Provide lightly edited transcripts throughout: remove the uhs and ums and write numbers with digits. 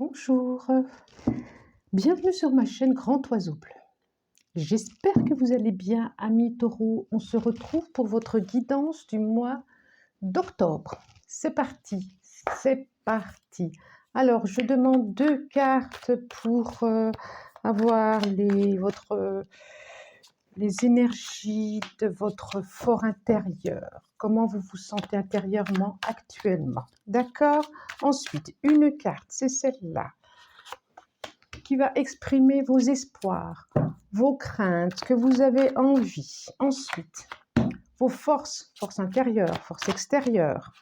Bonjour, bienvenue sur ma chaîne Grand Oiseau Bleu. J'espère que vous allez bien, amis taureaux. On se retrouve pour votre guidance du mois d'octobre. C'est parti, c'est parti. Alors, je demande 2 cartes pour avoir les énergies de votre fort intérieur. Comment vous vous sentez intérieurement actuellement. D'accord? Ensuite, une carte, c'est celle-là, qui va exprimer vos espoirs, vos craintes, que vous avez envie. Ensuite, vos forces intérieures, forces extérieures,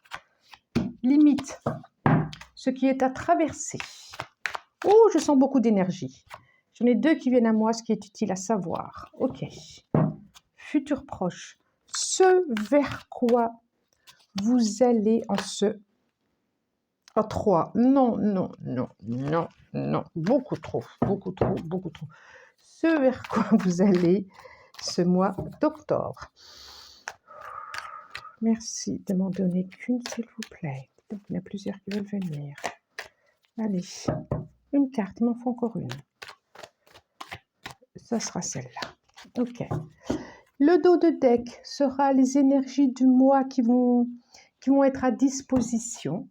limites, ce qui est à traverser. Oh, je sens beaucoup d'énergie. J'en ai 2 qui viennent à moi, ce qui est utile à savoir. Ok. Futur proche. Ce vers quoi vous allez en 3. Non. Beaucoup trop. Ce vers quoi vous allez ce mois d'octobre. Merci de m'en donner qu'une, s'il vous plaît. Il y en a plusieurs qui veulent venir. Allez, une carte, il m'en faut encore une. Ça sera celle-là. Ok. Le dos de deck sera les énergies du mois qui vont être à disposition.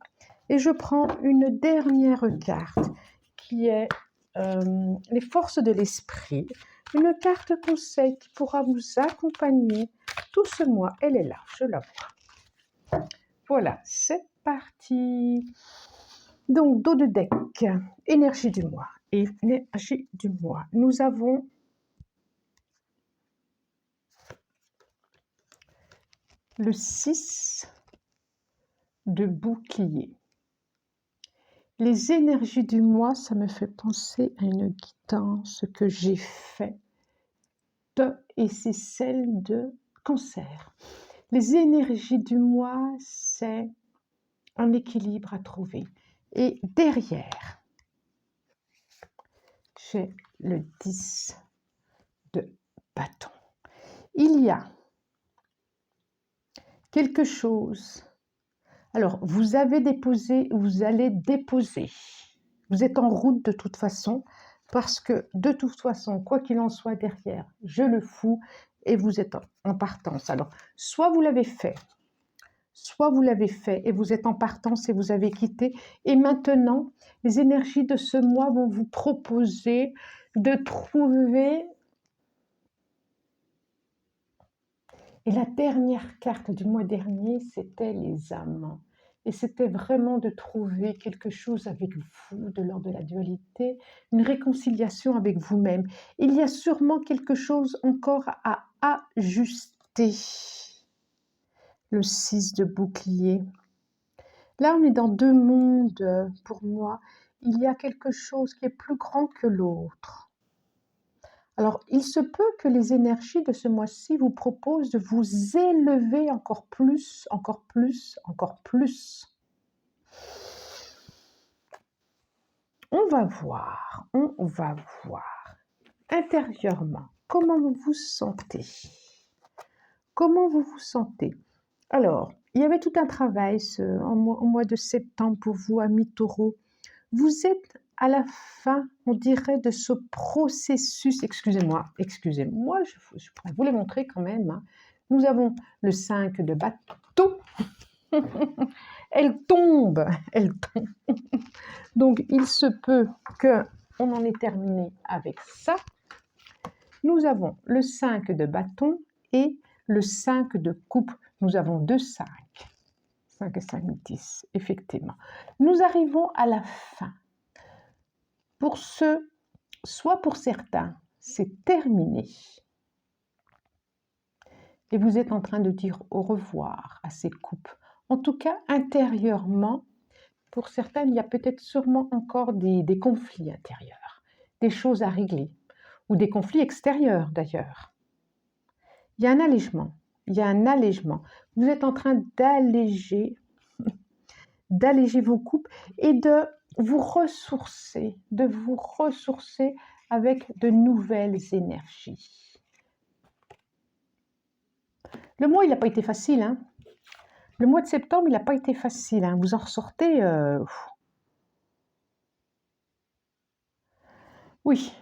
Et je prends une dernière carte qui est les forces de l'esprit. Une carte conseil qui pourra vous accompagner tout ce mois. Elle est là, je la vois. Voilà, c'est parti. Donc, dos de deck, énergie du mois. Énergie du mois. Nous avons le 6 de bouclier. Les énergies du mois, ça me fait penser à une guidance que j'ai faite et c'est celle de Cancer. Les énergies du mois, c'est un équilibre à trouver. Et derrière, j'ai le 10 de bâton. Il y a quelque chose. Alors, vous allez déposer. Vous êtes en route de toute façon, parce que de toute façon, quoi qu'il en soit derrière, je le fous et vous êtes en partance. Alors, soit vous l'avez fait et vous êtes en partance et vous avez quitté. Et maintenant, les énergies de ce mois vont vous proposer de trouver. Et la dernière carte du mois dernier, c'était les amants. Et c'était vraiment de trouver quelque chose avec vous, de l'ordre de la dualité, une réconciliation avec vous-même. Il y a sûrement quelque chose encore à ajuster. Le 6 de bouclier. Là, on est dans 2 mondes pour moi. Il y a quelque chose qui est plus grand que l'autre. Alors, il se peut que les énergies de ce mois-ci vous proposent de vous élever encore plus. On va voir. Intérieurement, comment vous vous sentez? Alors, il y avait tout un travail au mois de septembre pour vous, amis taureaux. Vous êtes à la fin, on dirait, de ce processus. Excusez-moi, je pourrais vous les montrer quand même. Hein. Nous avons le 5 de bâton. Elle tombe. Donc, il se peut qu'on en ait terminé avec ça. Nous avons le 5 de bâton et le 5 de coupe. Nous avons 2 5. 5 et 5, 10, effectivement. Nous arrivons à la fin. Soit pour certains, c'est terminé. Et vous êtes en train de dire au revoir à ces coupes. En tout cas, intérieurement, pour certains, il y a peut-être sûrement encore des conflits intérieurs, des choses à régler, ou des conflits extérieurs d'ailleurs. Il y a un allègement. Vous êtes en train d'alléger vos coupes et de vous ressourcer avec de nouvelles énergies. Le mois, il n'a pas été facile. Hein. Le mois de septembre, il n'a pas été facile. Hein. Vous en ressortez... Oui,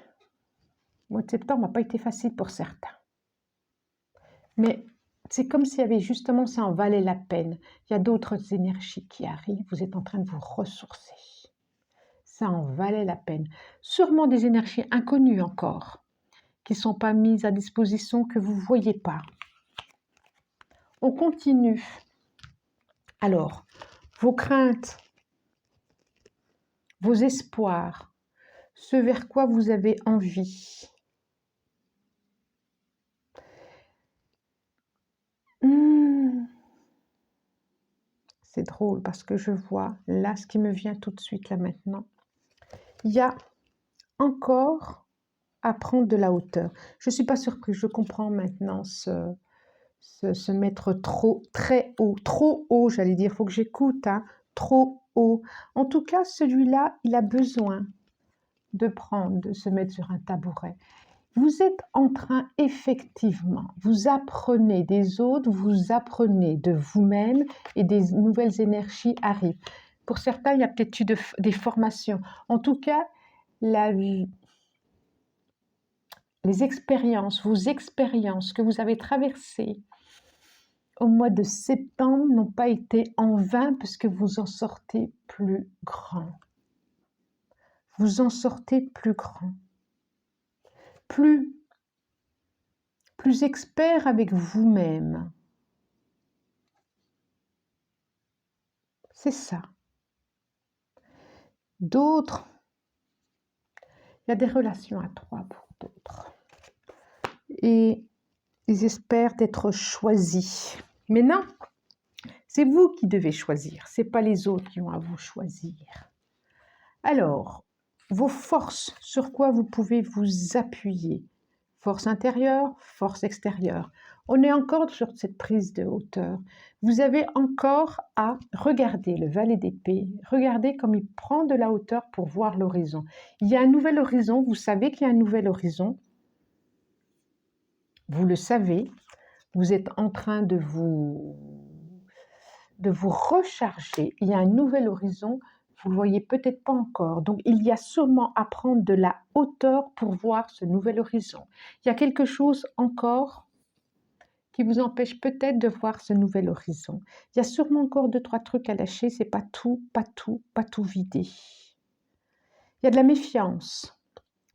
le mois de septembre n'a pas été facile pour certains. Mais c'est comme s'il y avait justement, ça en valait la peine. Il y a d'autres énergies qui arrivent, vous êtes en train de vous ressourcer. Ça en valait la peine. Sûrement des énergies inconnues encore, qui ne sont pas mises à disposition, que vous ne voyez pas. On continue. Alors, vos craintes, vos espoirs, ce vers quoi vous avez envie. C'est drôle parce que je vois là ce qui me vient tout de suite là maintenant. Il y a encore à prendre de la hauteur. Je ne suis pas surprise, je comprends maintenant se mettre très trop haut, j'allais dire, il faut que j'écoute, hein, trop haut. En tout cas, celui-là, il a besoin de se mettre sur un tabouret. Vous êtes en train, effectivement, vous apprenez des autres, vous apprenez de vous-même et des nouvelles énergies arrivent. Pour certains, il y a peut-être eu des formations. En tout cas, les expériences, vos expériences que vous avez traversées au mois de septembre n'ont pas été en vain parce que vous en sortez plus grand. Vous en sortez plus grand. Plus expert avec vous-même. C'est ça. D'autres, il y a des relations à trois pour d'autres. Et ils espèrent être choisis. Mais non, c'est vous qui devez choisir. Ce n'est pas les autres qui ont à vous choisir. Alors, vos forces, sur quoi vous pouvez vous appuyer. Force intérieure, force extérieure. On est encore sur cette prise de hauteur. Vous avez encore à regarder le valet d'épée. Regardez comme il prend de la hauteur pour voir l'horizon. Il y a un nouvel horizon. Vous savez qu'il y a un nouvel horizon. Vous le savez. Vous êtes en train de vous recharger. Il y a un nouvel horizon. Vous ne le voyez peut-être pas encore. Donc, il y a sûrement à prendre de la hauteur pour voir ce nouvel horizon. Il y a quelque chose encore qui vous empêche peut-être de voir ce nouvel horizon. Il y a sûrement encore 2-3 trucs à lâcher. C'est pas tout vidé. Il y a de la méfiance.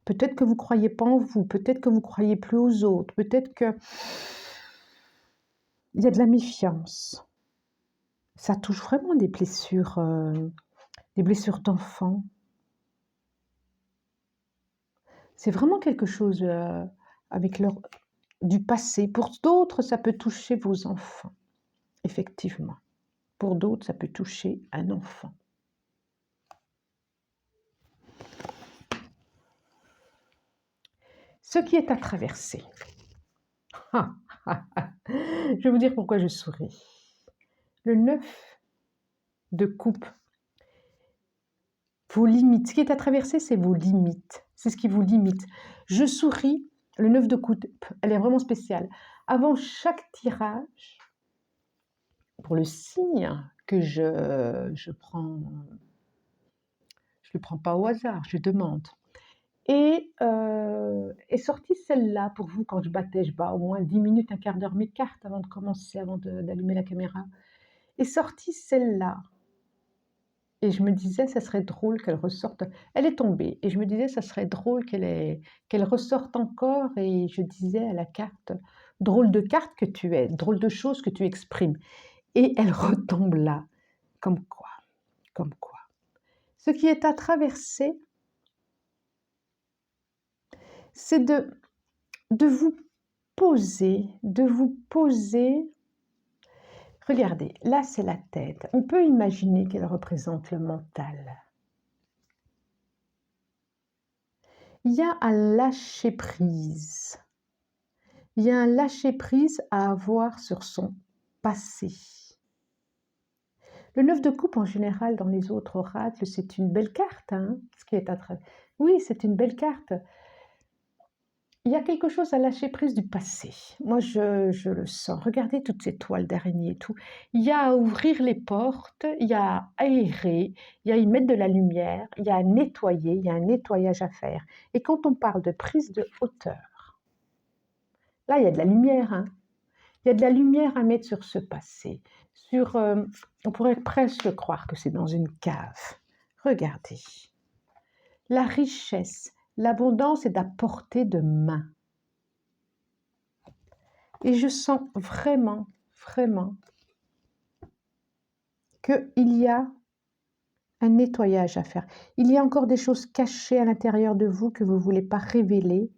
Peut-être que vous ne croyez pas en vous. Peut-être que vous ne croyez plus aux autres. Peut-être que... Il y a de la méfiance. Ça touche vraiment des blessures d'enfants. C'est vraiment quelque chose avec du passé. Pour d'autres, ça peut toucher vos enfants, effectivement. Pour d'autres, ça peut toucher un enfant. Ce qui est à traverser. Je vais vous dire pourquoi je souris. Le 9 de coupe. Vos limites. Ce qui est à traverser, c'est vos limites. C'est ce qui vous limite. Je souris. Le 9 de coupe, elle est vraiment spéciale. Avant chaque tirage, pour le signe que je prends, je ne le prends pas au hasard, je demande. Et est sortie celle-là pour vous quand je battais, je bats au moins 10 minutes, un quart d'heure mes cartes avant de commencer, avant d'allumer la caméra. Est sortie celle-là. Et je me disais, ça serait drôle qu'elle ressorte. Elle est tombée. Et je me disais, ça serait drôle qu'elle ressorte encore. Et je disais à la carte, drôle de carte que tu es, drôle de chose que tu exprimes. Et elle retombe là. Comme quoi. Comme quoi. Ce qui est à traverser, c'est de vous poser, Regardez, là c'est la tête. On peut imaginer qu'elle représente le mental. Il y a un lâcher-prise. Il y a un lâcher-prise à avoir sur son passé. Le 9 de coupe, en général, dans les autres oracles, c'est une belle carte. Hein, ce qui est oui, c'est une belle carte. Il y a quelque chose à lâcher prise du passé. Moi, je le sens. Regardez toutes ces toiles d'araignée et tout. Il y a à ouvrir les portes, il y a à aérer, il y a à y mettre de la lumière, il y a à nettoyer, il y a un nettoyage à faire. Et quand on parle de prise de hauteur, là, il y a de la lumière, hein. Il y a de la lumière à mettre sur ce passé. On pourrait presque croire que c'est dans une cave. Regardez. La richesse, l'abondance est à portée de main. Et je sens vraiment, vraiment qu'il y a un nettoyage à faire. Il y a encore des choses cachées à l'intérieur de vous que vous ne voulez pas révéler.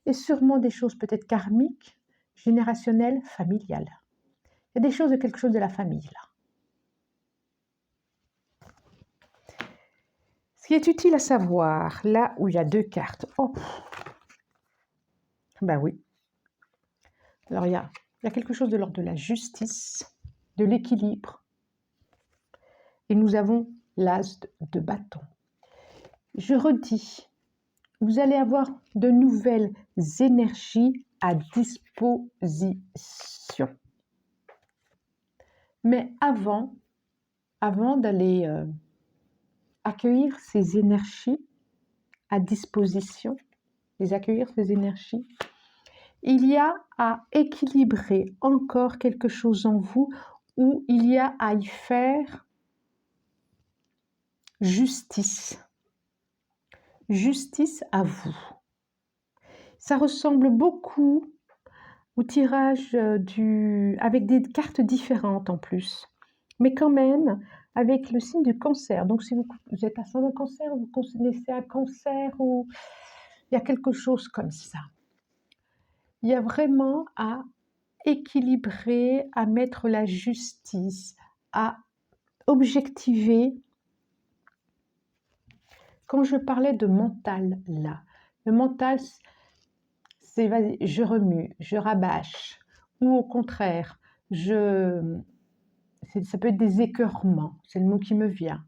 Et sûrement des choses peut-être karmiques, générationnelles, familiales. Il y a des choses de quelque chose de la famille, là. Ce qui est utile à savoir, là où il y a 2 cartes. Oh, ben oui. Alors, il y a quelque chose de l'ordre de la justice, de l'équilibre. Et nous avons l'as de bâton. Je redis, vous allez avoir de nouvelles énergies à disposition. Mais avant d'aller accueillir ces énergies à disposition, les accueillir ces énergies, il y a à équilibrer encore quelque chose en vous où il y a à y faire justice. Justice à vous. Ça ressemble beaucoup au tirage avec des cartes différentes en plus, mais quand même avec le signe du cancer. Donc si vous êtes ascendant cancer, vous connaissez un cancer ou il y a quelque chose comme ça. Il y a vraiment à équilibrer, à mettre la justice, à objectiver. Quand je parlais de mental là, le mental, c'est vas-y, je remue, je rabâche, ou au contraire, ça peut être des écœurements, c'est le mot qui me vient.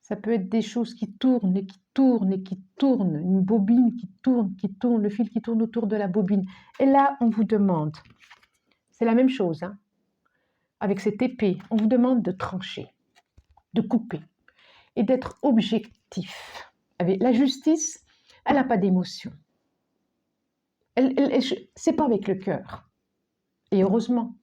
Ça peut être des choses qui tournent et qui tournent et qui tournent, une bobine qui tourne, le fil qui tourne autour de la bobine. Et là, on vous demande, c'est la même chose, hein, avec cette épée, on vous demande de trancher, de couper et d'être objectif. Avec la justice, elle n'a pas d'émotion. C'est pas avec le cœur. Et heureusement,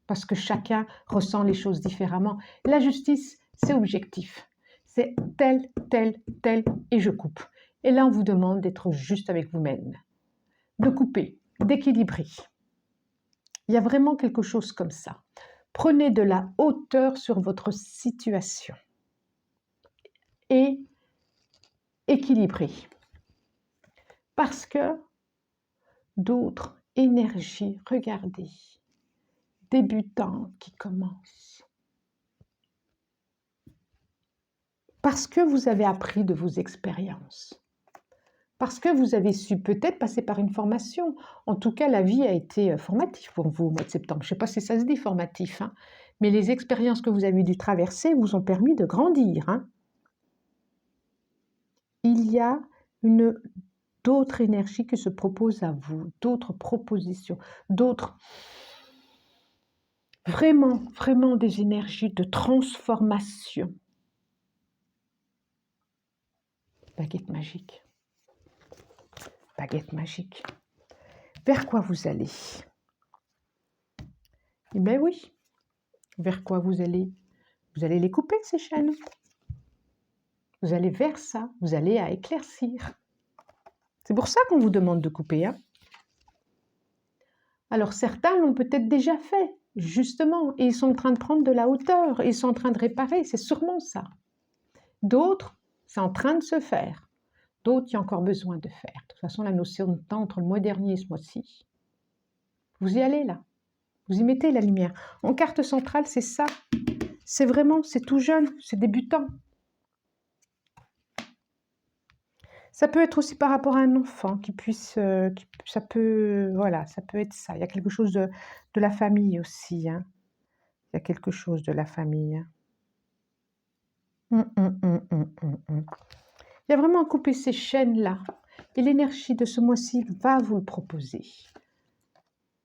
parce que chacun ressent les choses différemment. La justice, c'est objectif. C'est tel, tel, tel, et je coupe. Et là, on vous demande d'être juste avec vous-même, de couper, d'équilibrer. Il y a vraiment quelque chose comme ça. Prenez de la hauteur sur votre situation et équilibrez. Parce que d'autres énergies, regardez, débutants qui commencent. Parce que vous avez appris de vos expériences. Parce que vous avez su peut-être passer par une formation. En tout cas, la vie a été formative pour vous au mois de septembre. Je ne sais pas si ça se dit formatif, hein, mais les expériences que vous avez dû traverser vous ont permis de grandir. Hein. Il y a d'autres énergies qui se proposent à vous, d'autres propositions, d'autres... Vraiment, vraiment des énergies de transformation. Baguette magique. Baguette magique. Vers quoi vous allez? Eh bien oui, vers quoi vous allez? Vous allez les couper, ces chaînes. Vous allez vers ça, vous allez à éclaircir. C'est pour ça qu'on vous demande de couper. Hein. Alors certains l'ont peut-être déjà fait, justement, et ils sont en train de prendre de la hauteur, et ils sont en train de réparer, c'est sûrement ça. D'autres, c'est en train de se faire. D'autres, il y a encore besoin de faire. De toute façon, la notion de temps entre le mois dernier et ce mois-ci, vous y allez là. Vous y mettez la lumière. En carte centrale, c'est ça. C'est vraiment, c'est tout jeune, c'est débutant. Ça peut être aussi par rapport à un enfant qui puisse, ça peut, voilà, ça peut être ça. Il y a quelque chose de la famille aussi. Hein. Il y a quelque chose de la famille. Il y a vraiment à couper ces chaînes-là. Et l'énergie de ce mois-ci va vous le proposer.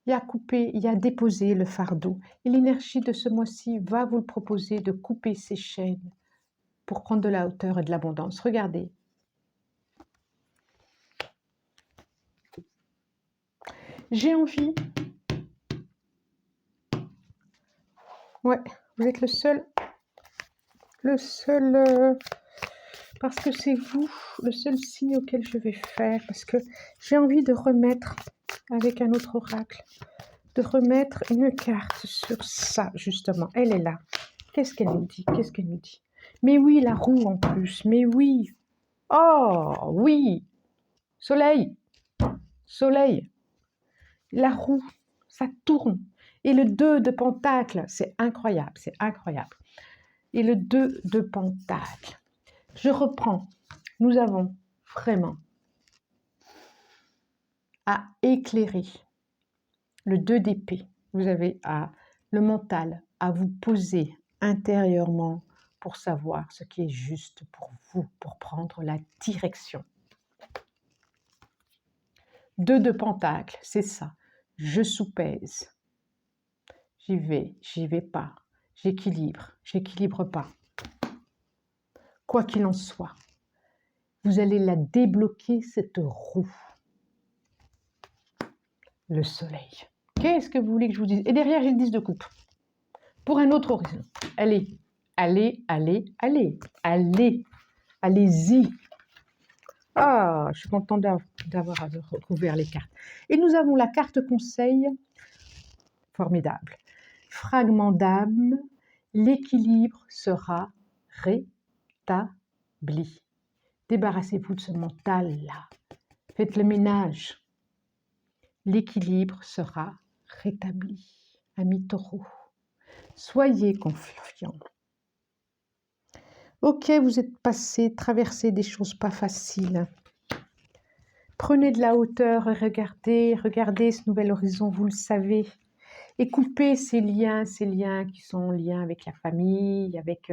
Il y a coupé, il y a déposé le fardeau. Et l'énergie de ce mois-ci va vous le proposer de couper ces chaînes pour prendre de la hauteur et de l'abondance. Regardez. J'ai envie. Ouais, vous êtes le seul, parce que c'est vous, le seul signe auquel je vais faire, parce que j'ai envie de remettre, avec un autre oracle, de remettre une carte sur ça, justement. Elle est là. Qu'est-ce qu'elle nous dit? Qu'est-ce qu'elle nous dit? Mais oui, la roue en plus, mais oui. Oh, oui. Soleil. Soleil. La roue, ça tourne. Et le 2 de pentacle, c'est incroyable, c'est incroyable. Et le 2 de pentacle. Je reprends. Nous avons vraiment à éclairer le 2 d'épée. Vous avez le mental à vous poser intérieurement pour savoir ce qui est juste pour vous, pour prendre la direction. 2 de pentacle, c'est ça. Je soupèse. J'y vais pas. J'équilibre pas. Quoi qu'il en soit, vous allez la débloquer, cette roue. Le soleil. Qu'est-ce que vous voulez que je vous dise? Et derrière, j'ai le 10 de coupe. Pour un autre horizon. Allez, allez, allez, allez, allez, allez-y. Ah, je suis contente d'avoir recouvert les cartes. Et nous avons la carte conseil. Formidable. Fragment d'âme. L'équilibre sera rétabli. Débarrassez-vous de ce mental-là. Faites le ménage. L'équilibre sera rétabli. Amis taureaux, soyez confiants. Ok, vous êtes traversé des choses pas faciles. Prenez de la hauteur et regardez ce nouvel horizon, vous le savez. Et coupez ces liens qui sont liens avec la famille, avec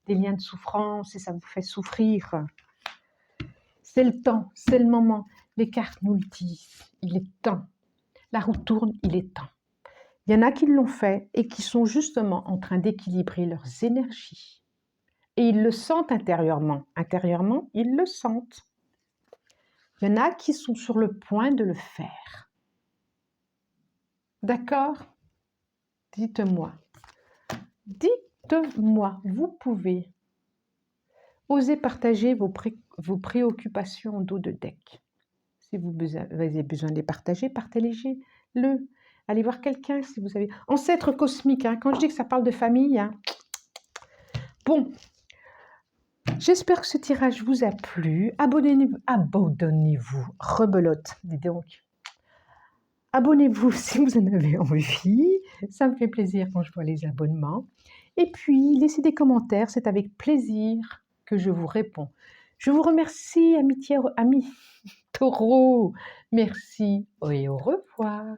des liens de souffrance, et ça vous fait souffrir. C'est le temps, c'est le moment. Les cartes nous le disent, il est temps. La roue tourne, il est temps. Il y en a qui l'ont fait et qui sont justement en train d'équilibrer leurs énergies. Et ils le sentent intérieurement. Intérieurement, ils le sentent. Il y en a qui sont sur le point de le faire. D'accord? Dites-moi. Dites-moi, vous pouvez oser partager vos préoccupations en dos de deck. Si vous avez besoin de les partager, partagez-le. Allez voir quelqu'un si vous avez... Ancêtre cosmique, hein, quand je dis que ça parle de famille. Hein. Bon, j'espère que ce tirage vous a plu. Abonnez-vous, rebelote, dis donc. Abonnez-vous si vous en avez envie. Ça me fait plaisir quand je vois les abonnements. Et puis, laissez des commentaires, c'est avec plaisir que je vous réponds. Je vous remercie, amis taureaux. Merci et au revoir.